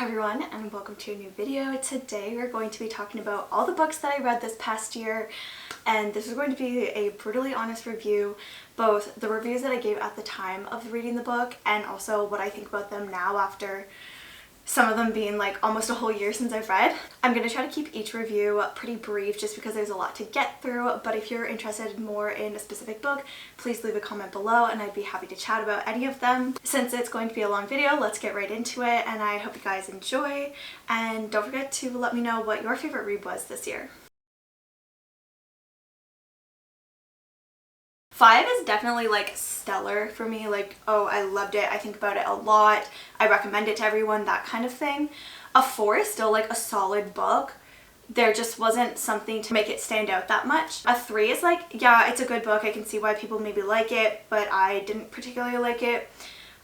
everyone, and welcome to a new video. Today we're going to be talking about all the books that I read this past year, and this is going to be a brutally honest review, both the reviews that I gave at the time of reading the book and also what I think about them now after some of them being like almost a whole year since I've read. I'm going to try to keep each review pretty brief just because there's a lot to get through, but if you're interested more in a specific book, please leave a comment below and I'd be happy to chat about any of them. Since it's going to be a long video, let's get right into it, and I hope you guys enjoy, and don't forget to let me know what your favorite read was this year. 5 is definitely like stellar for me, like, oh, I loved it, I think about it a lot, I recommend it to everyone, that kind of thing. A 4 is still like a solid book. There just wasn't something to make it stand out that much. A 3 is like, yeah, it's a good book, I can see why people maybe like it, but I didn't particularly like it.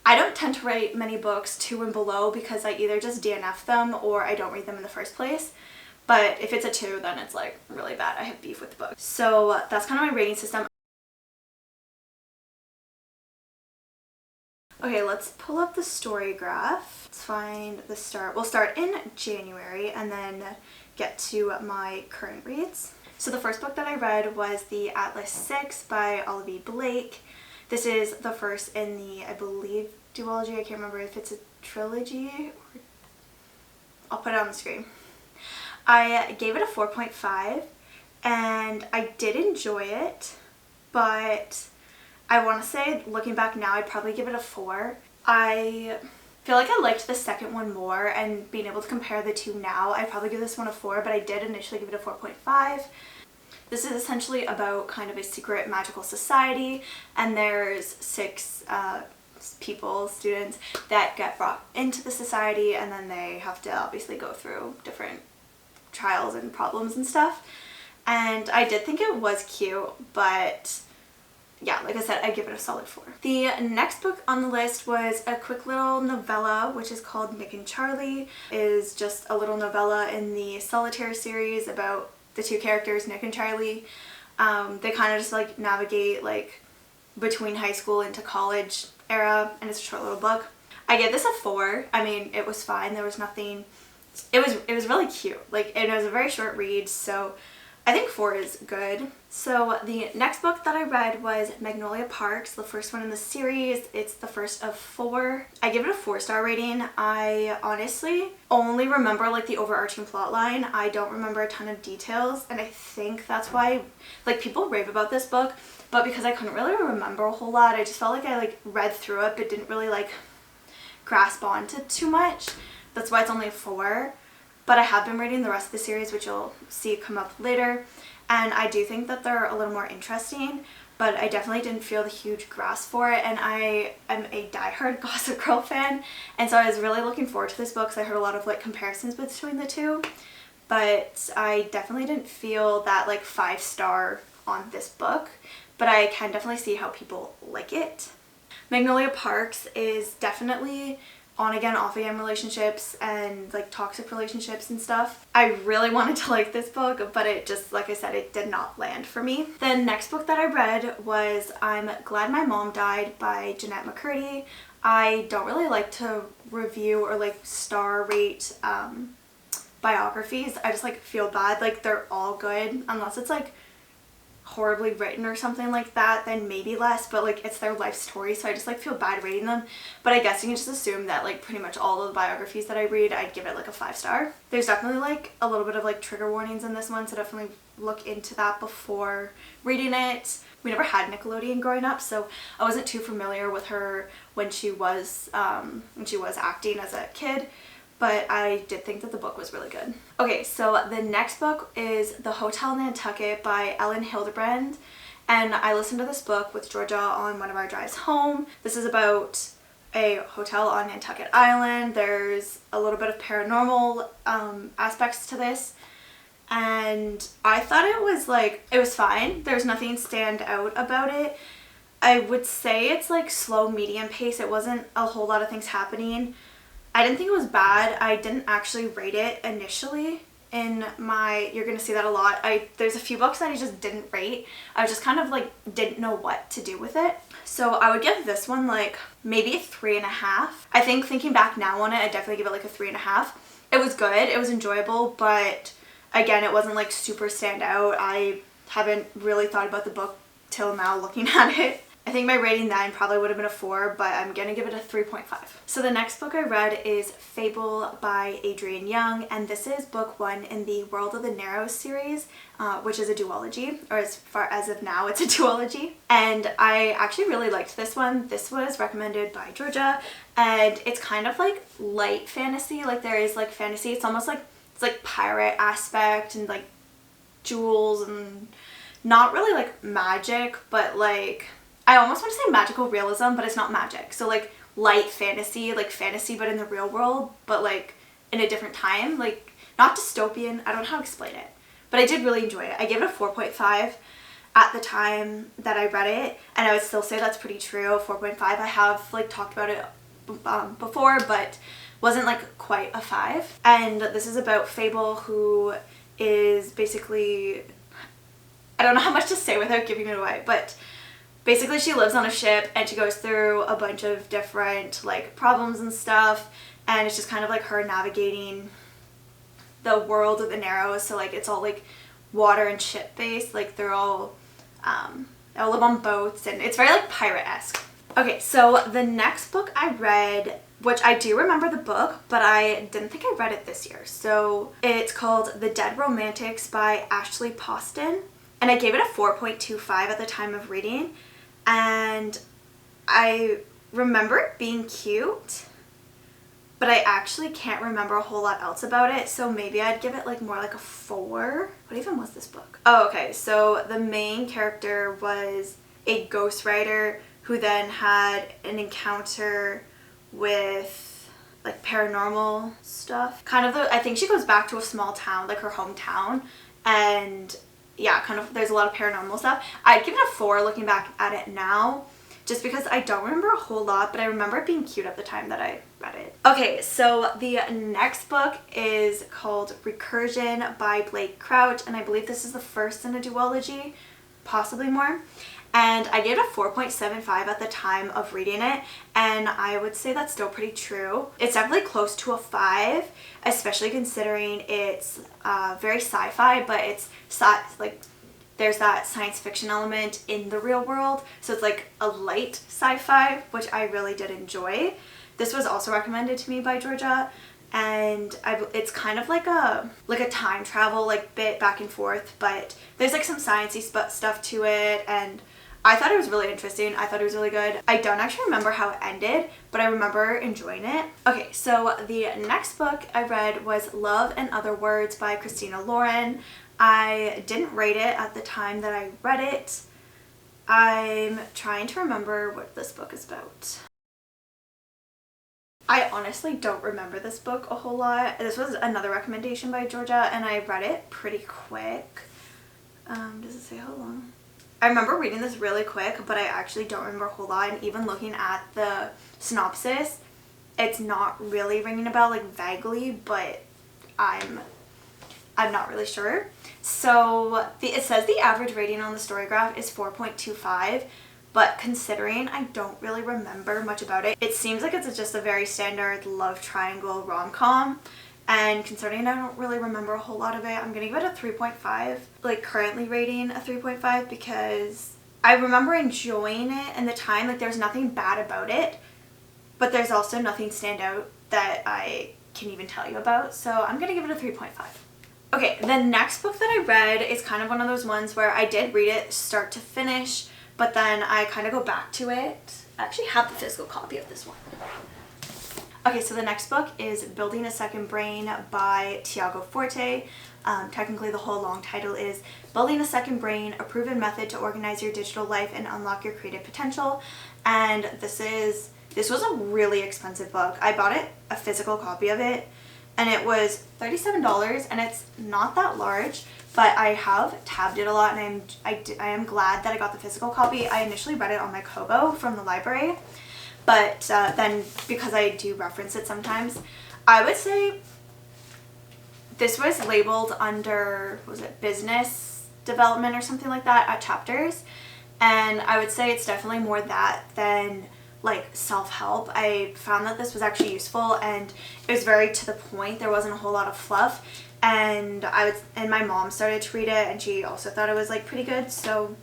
I don't tend to rate many books 2 and below because I either just DNF them or I don't read them in the first place. But if it's a 2, then it's like really bad. I have beef with the book. So that's kind of my rating system. Okay, let's pull up the story graph. Let's find the start. We'll start in January and then get to my current reads. So the first book that I read was The Atlas 6 by Olivia Blake. This is the first in the, I believe, duology. I can't remember if it's a trilogy or... I'll put it on the screen. I gave it a 4.5 and I did enjoy it, but I want to say, looking back now, I'd probably give it a 4. I feel like I liked the second one more, and being able to compare the two now, I'd probably give this one a 4, but I did initially give it a 4.5. This is essentially about kind of a secret magical society, and there's 6 students that get brought into the society, and then they have to obviously go through different trials and problems and stuff. And I did think it was cute, but yeah, like I said, I give it a solid 4. The next book on the list was a quick little novella, which is called Nick and Charlie. It is just a little novella in the Solitaire series about the two characters, Nick and Charlie. They kind of just like navigate like between high school into college era, and it's a short little book. I gave this a 4. I mean, it was fine. There was nothing. It was really cute. Like, and it was a very short read, so I think 4 is good. So the next book that I read was Magnolia Parks, the first one in the series. It's the first of 4. I give it a 4-star rating. I honestly only remember like the overarching plot line. I don't remember a ton of details, and I think that's why like people rave about this book, but because I couldn't really remember a whole lot, I just felt like I like read through it but didn't really like grasp onto too much. That's why it's only a 4. But I have been reading the rest of the series, which you'll see come up later, and I do think that they're a little more interesting, but I definitely didn't feel the huge grasp for it, and I am a diehard Gossip Girl fan, and so I was really looking forward to this book because I heard a lot of like comparisons between the two, but I definitely didn't feel that like 5-star on this book, but I can definitely see how people like it. Magnolia Parks is definitely on-again, off-again relationships and like toxic relationships and stuff. I really wanted to like this book, but it just, like I said, it did not land for me. The next book that I read was I'm Glad My Mom Died by Jeanette McCurdy. I don't really like to review or like star rate biographies. I just like feel bad. Like, they're all good unless it's like horribly written or something like that, then maybe less, but like it's their life story, so I just like feel bad rating them. But I guess you can just assume that like pretty much all of the biographies that I read, I'd give it like a 5-star. There's definitely like a little bit of like trigger warnings in this one, so definitely look into that before reading it. We never had Nickelodeon growing up, so I wasn't too familiar with her when she was acting as a kid, but I did think that the book was really good. Okay, so the next book is The Hotel Nantucket by Ellen Hildebrand, and I listened to this book with Georgia on one of our drives home. This is about a hotel on Nantucket Island. There's a little bit of paranormal aspects to this, and I thought it was fine. There's nothing stand out about it. I would say it's like slow medium pace. It wasn't a whole lot of things happening. I didn't think it was bad. I didn't actually rate it initially in my, you're gonna see that a lot. There's a few books that I just didn't rate. I just kind of like didn't know what to do with it. So I would give this one like maybe a 3.5. I think thinking back now on it, I'd definitely give it like a 3.5. It was good, it was enjoyable, but again, it wasn't like super standout. I haven't really thought about the book till now looking at it. I think my rating then probably would have been a 4, but I'm gonna give it a 3.5. So the next book I read is Fable by Adrienne Young, and this is book 1 in the World of the Narrows series, which is a duology, or as far as of now it's a duology. And I actually really liked this one. This was recommended by Georgia, and it's kind of like light fantasy. Like there is like fantasy, it's almost like it's like pirate aspect and like jewels and not really like magic, but like I almost want to say magical realism, but it's not magic. So like light fantasy, like fantasy but in the real world, but like in a different time, like not dystopian. I don't know how to explain it, but I did really enjoy it. I gave it a 4.5 at the time that I read it, and I would still say that's pretty true. 4.5. I have like talked about it before, but wasn't like quite a 5. And this is about Fable, who is basically, I don't know how much to say without giving it away, but basically she lives on a ship and she goes through a bunch of different like problems and stuff, and it's just kind of like her navigating the world of the Narrows. So like it's all like water and ship based, like they all live on boats, and it's very like pirate-esque. Okay, so the next book I read, which I do remember the book, but I didn't think I read it this year. So it's called The Dead Romantics by Ashley Poston, and I gave it a 4.25 at the time of reading. And I remember it being cute, but I actually can't remember a whole lot else about it, so maybe I'd give it like more like a 4. What even was this book? Oh, okay, so the main character was a ghostwriter who then had an encounter with like paranormal stuff. Kind of I think she goes back to a small town, like her hometown, and yeah, kind of there's a lot of paranormal stuff. I'd give it a 4 looking back at it now, just because I don't remember a whole lot, but I remember it being cute at the time that I read it. Okay, so the next book is called Recursion by Blake Crouch, and I believe this is the first in a duology, possibly more. And I gave it a 4.75 at the time of reading it, and I would say that's still pretty true. It's definitely close to a 5, especially considering it's very sci-fi, but it's like there's that science fiction element in the real world, so it's like a light sci-fi, which I really did enjoy. This was also recommended to me by Georgia, and it's kind of like a time travel like bit back and forth, but there's like some sciencey stuff to it, and I thought it was really interesting. I thought it was really good. I don't actually remember how it ended, but I remember enjoying it. Okay, so the next book I read was Love and Other Words by Christina Lauren. I didn't rate it at the time that I read it. I'm trying to remember what this book is about. I honestly don't remember this book a whole lot. This was another recommendation by Georgia, and I read it pretty quick. Does it say how long? I remember reading this really quick, but I actually don't remember a whole lot, and even looking at the synopsis, it's not really ringing a bell, like vaguely, but I'm not really sure. So it says the average rating on the story graph is 4.25, but considering I don't really remember much about it, it seems like it's just a very standard love triangle rom-com. And considering I don't really remember a whole lot of it, I'm gonna give it a 3.5, like currently rating a 3.5, because I remember enjoying it in the time. Like there's nothing bad about it, but there's also nothing standout that I can even tell you about, so I'm gonna give it a 3.5. Okay, the next book that I read is kind of one of those ones where I did read it start to finish, but then I kind of go back to it. I actually have the physical copy of this one. Okay, so the next book is Building a Second Brain by Tiago Forte. Technically the whole long title is Building a Second Brain, a proven method to organize your digital life and unlock your creative potential. And this was a really expensive book. I bought it, a physical copy of it, and it was $37, and it's not that large, but I have tabbed it a lot, and I am glad that I got the physical copy. I initially read it on my Kobo from the library, but then because I do reference it sometimes, I would say this was labeled under, what was it, business development or something like that at Chapters. And I would say it's definitely more that than like self-help. I found that this was actually useful and it was very to the point. There wasn't a whole lot of fluff. And my mom started to read it and she also thought it was like pretty good. So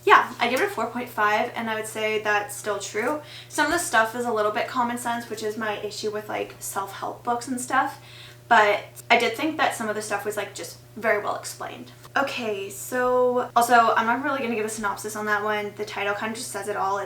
yeah, I give it a 4.5 and I would say that's still true. Some of the stuff is a little bit common sense, which is my issue with like self-help books and stuff. But I did think that some of the stuff was like just very well explained. Okay, so also I'm not really going to give a synopsis on that one. The title kind of just says it all.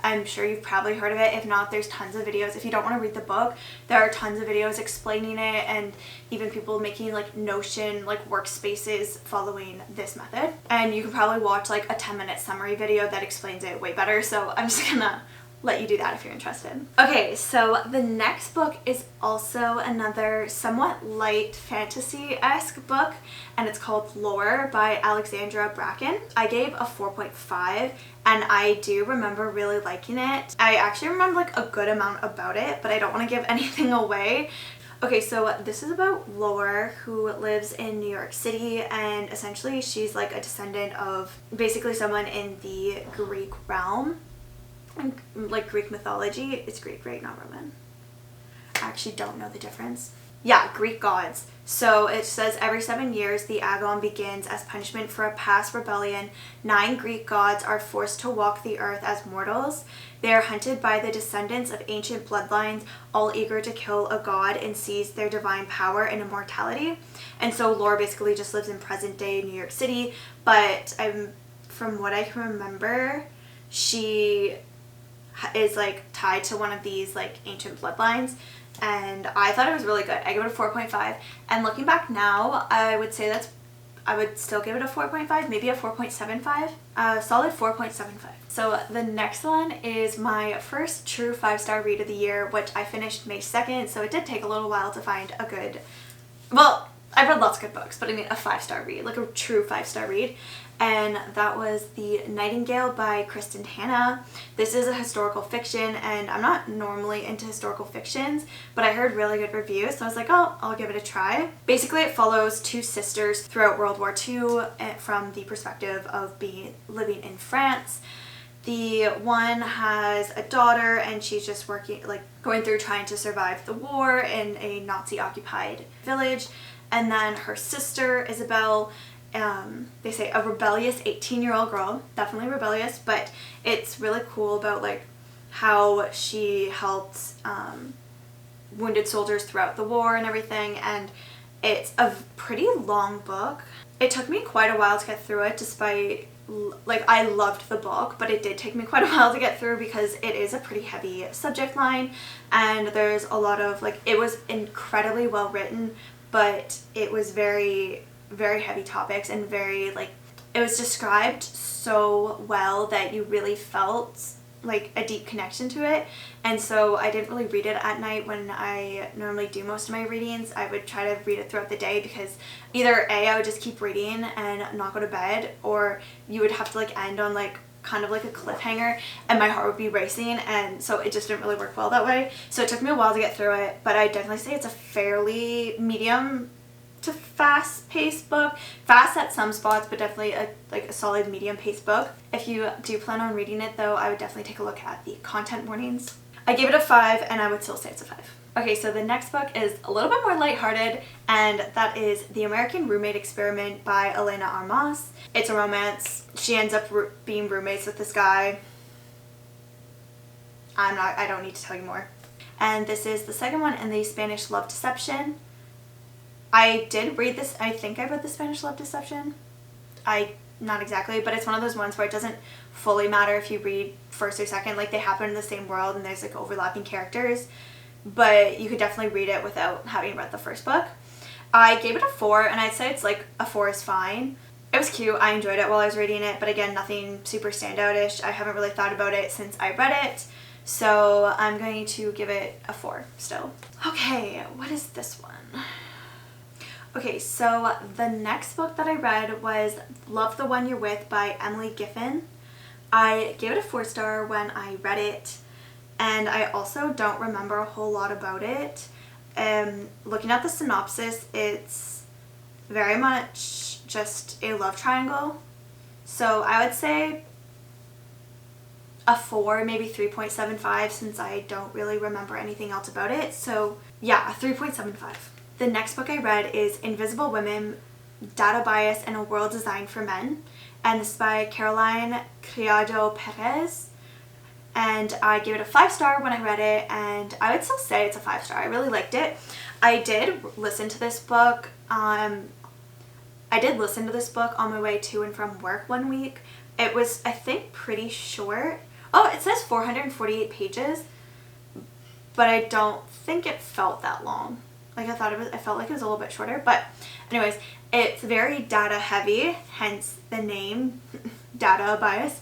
I'm sure you've probably heard of it. If not, there's tons of videos. If you don't want to read the book, there are tons of videos explaining it and even people making like Notion like workspaces following this method. And you can probably watch like a 10-minute summary video that explains it way better. So I'm just gonna let you do that if you're interested. Okay, so the next book is also another somewhat light fantasy-esque book, and it's called Lore by Alexandra Bracken. I gave a 4.5 and I do remember really liking it. I actually remember like a good amount about it, but I don't want to give anything away. Okay, so this is about Lore, who lives in New York City, and essentially she's like a descendant of basically someone in the Greek realm. Like Greek mythology. It's Greek, right? Not Roman. I actually don't know the difference. Yeah, Greek gods. So it says every 7 years the Agon begins as punishment for a past rebellion. 9 Greek gods are forced to walk the earth as mortals. They are hunted by the descendants of ancient bloodlines, all eager to kill a god and seize their divine power and immortality. And so Lore basically just lives in present day New York City, but from what I can remember, she is like tied to one of these like ancient bloodlines, and I thought it was really good. I give it a 4.5, and looking back now I would say I would still give it a 4.5, maybe a 4.75, solid 4.75. So the next one is my first true 5-star read of the year, which I finished May 2nd, so it did take a little while to find a good, well, I've read lots of good books, but I mean a 5-star read, like a true 5-star read. And that was The Nightingale by Kristen Hanna. This is a historical fiction, and I'm not normally into historical fictions, but I heard really good reviews, so I was like, oh, I'll give it a try. Basically, it follows 2 sisters throughout World War II from the perspective of living in France. The one has a daughter, and she's just going through trying to survive the war in a Nazi-occupied village. And then her sister, Isabel, they say a rebellious 18-year-old girl, definitely rebellious, but it's really cool about like how she helped wounded soldiers throughout the war and everything. And it's a pretty long book. It took me quite a while to get through it, despite like I loved the book, but it did take me quite a while to get through because it is a pretty heavy subject line, and there's a lot of like, it was incredibly well written, but it was very, very heavy topics and very like, it was described so well that you really felt like a deep connection to it. And so I didn't really read it at night when I normally do most of my readings. I would try to read it throughout the day, because either A, I would just keep reading and not go to bed, or you would have to like end on like kind of like a cliffhanger and my heart would be racing, and so it just didn't really work well that way. So it took me a while to get through it, but I definitely say it's a fairly medium to fast-paced book. Fast at some spots, but definitely a solid medium-paced book. If you do plan on reading it though, I would definitely take a look at the content warnings. I gave it a 5, and I would still say it's a 5. Okay, so the next book is a little bit more lighthearted, and that is The American Roommate Experiment by Elena Armas. It's a romance. She ends up being roommates with this guy. I don't need to tell you more. And this is the second one in the Spanish Love Deception. I did read this, I think I read the Spanish Love Deception. Not exactly, but it's one of those ones where it doesn't fully matter if you read first or second. Like, they happen in the same world and there's like overlapping characters, but you could definitely read it without having read the first book. I gave it a 4, and I'd say it's like a 4 is fine. It was cute. I enjoyed it while I was reading it, but again, nothing super standout-ish. I haven't really thought about it since I read it, so I'm going to give it a 4 still. Okay, what is this one? Okay, so the next book that I read was Love the One You're With by Emily Giffin. I gave it a 4-star when I read it, and I also don't remember a whole lot about it. Looking at the synopsis, it's very much just a love triangle. So I would say a 4, maybe 3.75, since I don't really remember anything else about it. So yeah, a 3.75. The next book I read is Invisible Women, Data Bias in a World Designed for Men, and this is by Caroline Criado Perez. And I gave it a 5-star when I read it, and I would still say it's a 5-star. I really liked it. I did listen to this book. I did listen to this book on my way to and from work one week. It was, I think, pretty short. Oh, it says 448 pages, but I don't think it felt that long. Like I felt like it was a little bit shorter. But anyways, it's very data heavy, hence the name, Data Bias.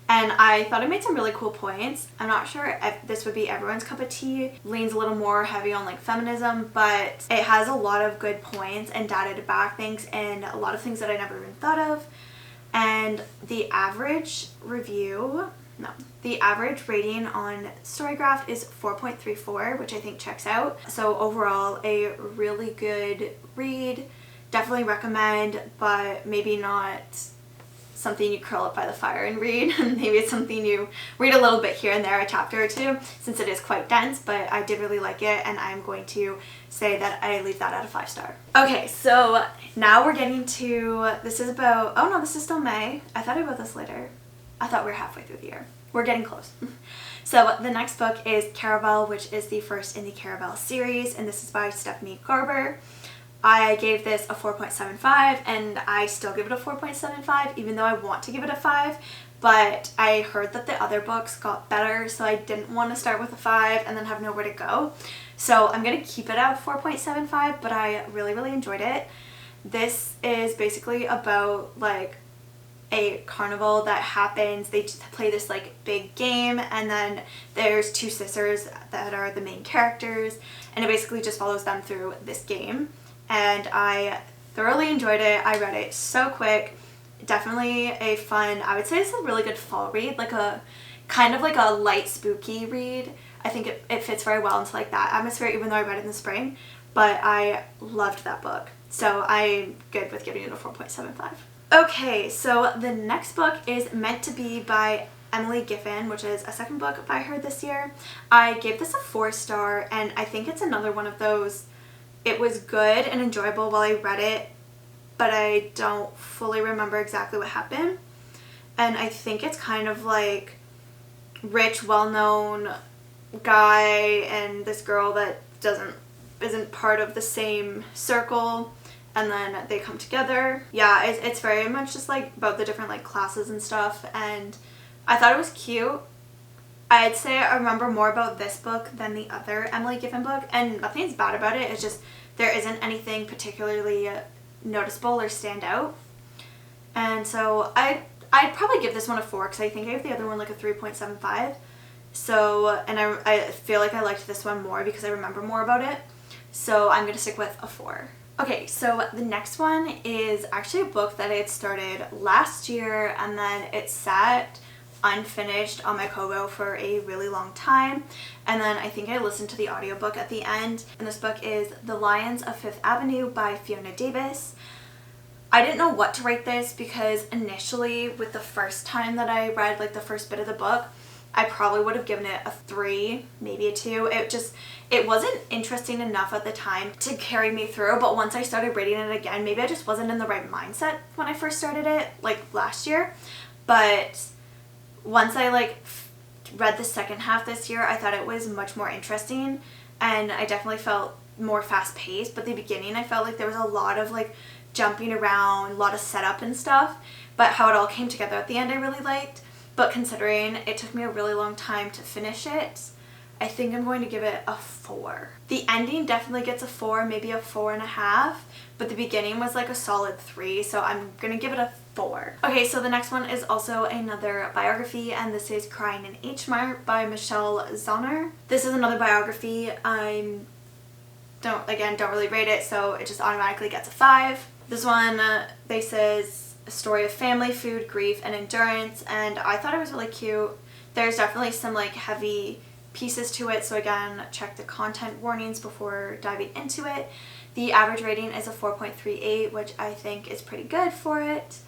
And I thought it made some really cool points. I'm not sure if this would be everyone's cup of tea. Leans a little more heavy on like feminism, but it has a lot of good points and data to back things and a lot of things that I never even thought of. And the average rating on Storygraph is 4.34, which I think checks out. So overall, a really good read. Definitely recommend, but maybe not something you curl up by the fire and read. Maybe it's something you read a little bit here and there, a chapter or two, since it is quite dense, but I did really like it, and I'm going to say that I leave that at a 5-star. Okay, so now we're getting to, this is about, oh no, this is still May. I thought I wrote this later. I thought we were halfway through the year. We're getting close. So the next book is Caraval, which is the first in the Caraval series, and this is by Stephanie Garber. I gave this a 4.75, and I still give it a 4.75, even though I want to give it a 5, but I heard that the other books got better, so I didn't want to start with a 5 and then have nowhere to go. So I'm going to keep it at 4.75, but I really, really enjoyed it. This is basically about like a carnival that happens. They play this like big game, and then there's 2 sisters that are the main characters, and it basically just follows them through this game. And I thoroughly enjoyed it. I read it so quick. Definitely a fun, I would say it's a really good fall read, like a kind of like a light spooky read. I think it fits very well into like that atmosphere, even though I read it in the spring, but I loved that book. So I'm good with giving it a 4.75. Okay, so the next book is Meant to Be by Emily Giffin, which is a second book by her this year. I gave this a 4-star, and I think it's another one of those, it was good and enjoyable while I read it, but I don't fully remember exactly what happened. And I think it's kind of like rich, well-known guy and this girl that isn't part of the same circle, and then they come together. Yeah, it's very much just like about the different like classes and stuff, and I thought it was cute. I'd say I remember more about this book than the other Emily Giffin book, and nothing's bad about it. It's just there isn't anything particularly noticeable or stand out. And so I'd probably give this one a 4, because I think I gave the other one like a 3.75. So, and I feel like I liked this one more because I remember more about it. So I'm going to stick with a 4. Okay, so the next one is actually a book that I had started last year, and then it sat unfinished on my Kobo for a really long time, and then I think I listened to the audiobook at the end. And this book is The Lions of Fifth Avenue by Fiona Davis. I didn't know what to rate this, because initially with the first time that I read like the first bit of the book, I probably would have given it a 3, maybe a 2. It wasn't interesting enough at the time to carry me through, but once I started reading it again, maybe I just wasn't in the right mindset when I first started it, like last year. But once I like read the second half this year, I thought it was much more interesting, and I definitely felt more fast paced. But the beginning, I felt like there was a lot of like jumping around, a lot of setup and stuff, but how it all came together at the end I really liked. But considering it took me a really long time to finish it, I think I'm going to give it a 4. The ending definitely gets a 4, maybe a 4.5, but the beginning was like a solid 3, so I'm gonna give it a 4. Okay, so the next one is also another biography, and this is Crying in H Mart by Michelle Zauner. This is another biography. I don't really rate it, so it just automatically gets a 5. This one, they says a story of family, food, grief, and endurance, and I thought it was really cute. There's definitely some like heavy pieces to it, so again, check the content warnings before diving into it. The average rating is a 4.38, which I think is pretty good for it.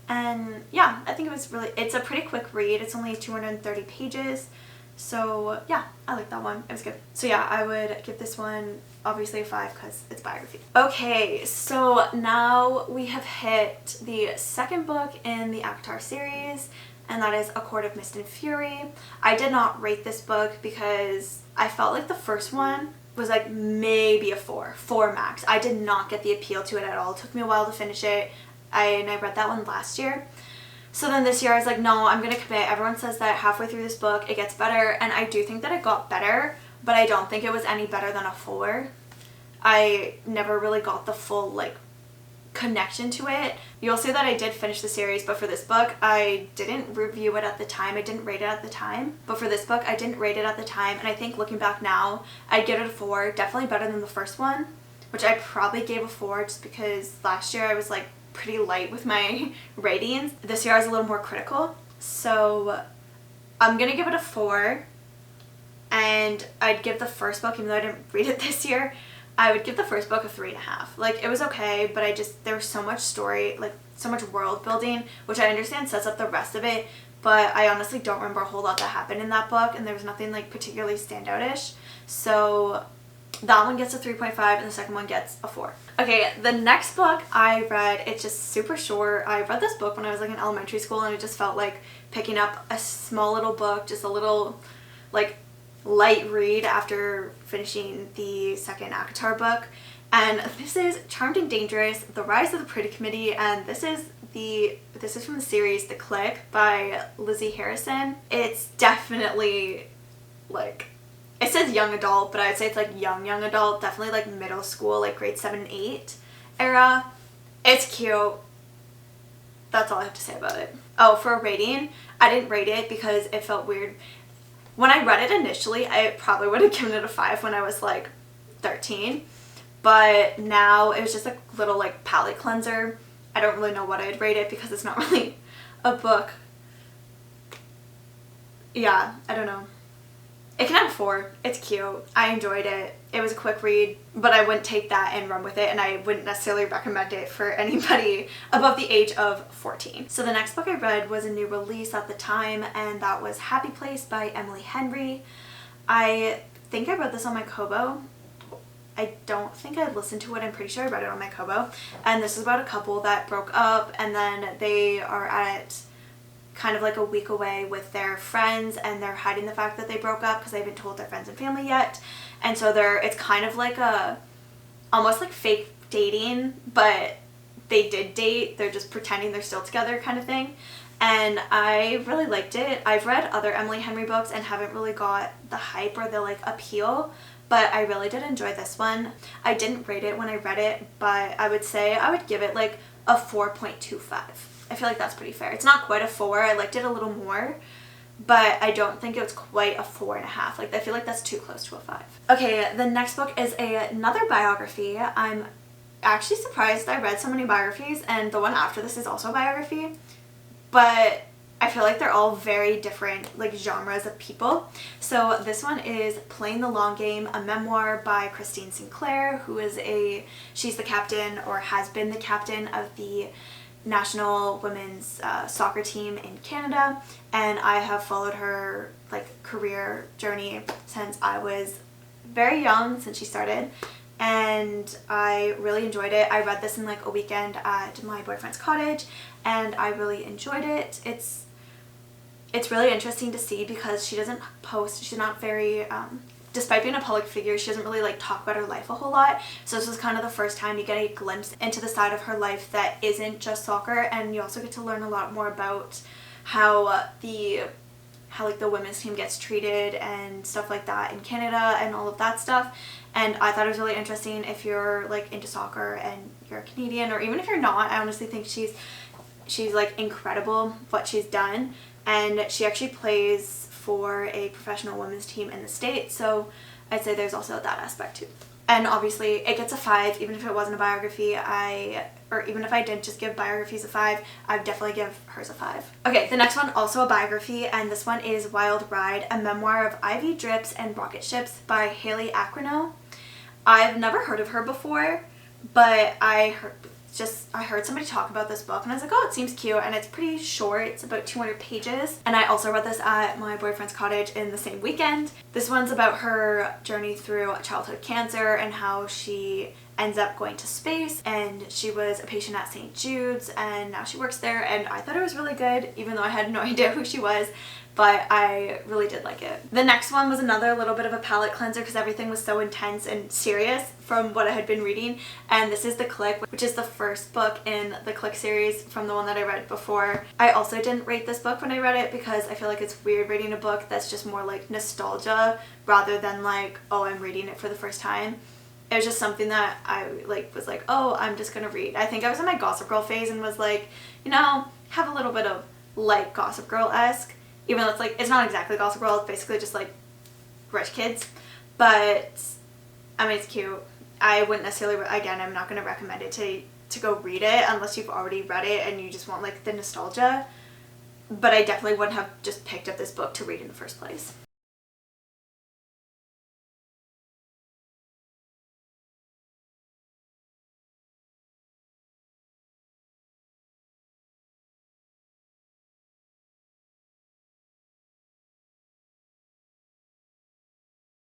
And yeah, I think it's a pretty quick read. It's only 230 pages. So yeah, I like that one. It was good. So yeah, I would give this one obviously a 5 because it's biography. Okay, so now we have hit the second book in the Avatar series, and that is A Court of Mist and Fury. I did not rate this book because I felt like the first one was like maybe a 4 max. I did not get the appeal to it at all. It took me a while to finish it. And I read that one last year. So then this year I was like, no, I'm going to commit. Everyone says that halfway through this book it gets better, and I do think that it got better, but I don't think it was any better than a 4. I never really got the full like connection to it. You'll see that I did finish the series, but for this book I didn't review it at the time. I didn't rate it at the time. But for this book I didn't rate it at the time, and I think looking back now I'd give it a 4. Definitely better than the first one, which I probably gave a 4 just because last year I was like pretty light with my ratings. This year I was a little more critical. So I'm gonna give it a 4, and I'd give the first book, even though I didn't read it this year, I would give the first book a 3.5. Like, it was okay, but there was so much story, like so much world building, which I understand sets up the rest of it, but I honestly don't remember a whole lot that happened in that book, and there was nothing like particularly standout-ish. So that one gets a 3.5 and the second one gets a 4. Okay, the next book I read, it's just super short. I read this book when I was like in elementary school, and it just felt like picking up a small little book, just a little like light read after finishing the second Avatar book. And this is Charmed and Dangerous, The Rise of the Pretty Committee, and this is from the series The Clique by Lizzie Harrison. It's definitely like, it says young adult, but I'd say it's like young adult, definitely like middle school, like grade 7 and 8 era. It's cute. That's all I have to say about it. Oh, for a rating, I didn't rate it because it felt weird. When I read it initially, I probably would have given it a 5 when I was like 13, but now it was just a little like palate cleanser. I don't really know what I'd rate it because it's not really a book. Yeah, I don't know. It can have a 4. It's cute. I enjoyed it. It was a quick read, but I wouldn't take that and run with it, and I wouldn't necessarily recommend it for anybody above the age of 14. So the next book I read was a new release at the time, and that was Happy Place by Emily Henry. I think I read this on my Kobo. I don't think I listened to it. I'm pretty sure I read it on my Kobo. And this is about a couple that broke up, and then they are at kind of like a week away with their friends, and they're hiding the fact that they broke up because they haven't told their friends and family yet. And so it's kind of like almost like fake dating, but they did date, they're just pretending they're still together kind of thing. And I really liked it. I've read other Emily Henry books and haven't really got the hype or the like appeal, but I really did enjoy this one. I didn't rate it when I read it, but I would say I would give it like a 4.25. I feel like that's pretty fair. It's not quite a 4. I liked it a little more, but I don't think it was quite a 4.5. Like, I feel like that's too close to a 5. Okay, the next book is another biography. I'm actually surprised I read so many biographies, and the one after this is also a biography, but I feel like they're all very different like genres of people. So this one is Playing the Long Game, a memoir by Christine Sinclair, who is she's the captain, or has been the captain, of the national women's soccer team in Canada, and I have followed her like career journey since I was very young, since she started, and I really enjoyed it. I read this in like a weekend at my boyfriend's cottage, and I really enjoyed it. It's really interesting to see because she doesn't post, she's not very despite being a public figure, she doesn't really like talk about her life a whole lot. So this was kind of the first time you get a glimpse into the side of her life that isn't just soccer, and you also get to learn a lot more about how like the women's team gets treated and stuff like that in Canada and all of that stuff. And I thought it was really interesting if you're like into soccer and you're a Canadian, or even if you're not. I honestly think she's like incredible what she's done, and she actually plays for a professional women's team in the States, so I'd say there's also that aspect too. And obviously it gets a 5, even if it wasn't a biography. Or even if I didn't just give biographies a 5, I'd definitely give hers a 5. Okay, the next one, also a biography, and this one is Wild Ride, a memoir of Ivy Drips and Rocket Ships by Haley Akrino. I've never heard of her before. but I heard somebody talk about this book and I was like, oh, it seems cute, and it's pretty short. It's about 200 pages. And I also read this at my boyfriend's cottage in the same weekend. This one's about her journey through childhood cancer and how she ends up going to space, and she was a patient at St. Jude's and now she works there, and I thought it was really good even though I had no idea who she was, but I really did like it. The next one was another little bit of a palate cleanser because everything was so intense and serious from what I had been reading, and this is The Click, which is the first book in the Click series from the one that I read before. I also didn't rate this book when I read it because I feel like it's weird reading a book that's just more like nostalgia rather than like, oh, I'm reading it for the first time. It was just something that I was like, oh, I'm just gonna read. I think I was in my Gossip Girl phase and was like, you know, have a little bit of like Gossip Girl-esque, even though it's not exactly Gossip Girl, it's basically just like rich kids, but I mean, it's cute. I wouldn't necessarily, again, I'm not gonna recommend it to go read it unless you've already read it and you just want like the nostalgia, but I definitely wouldn't have just picked up this book to read in the first place.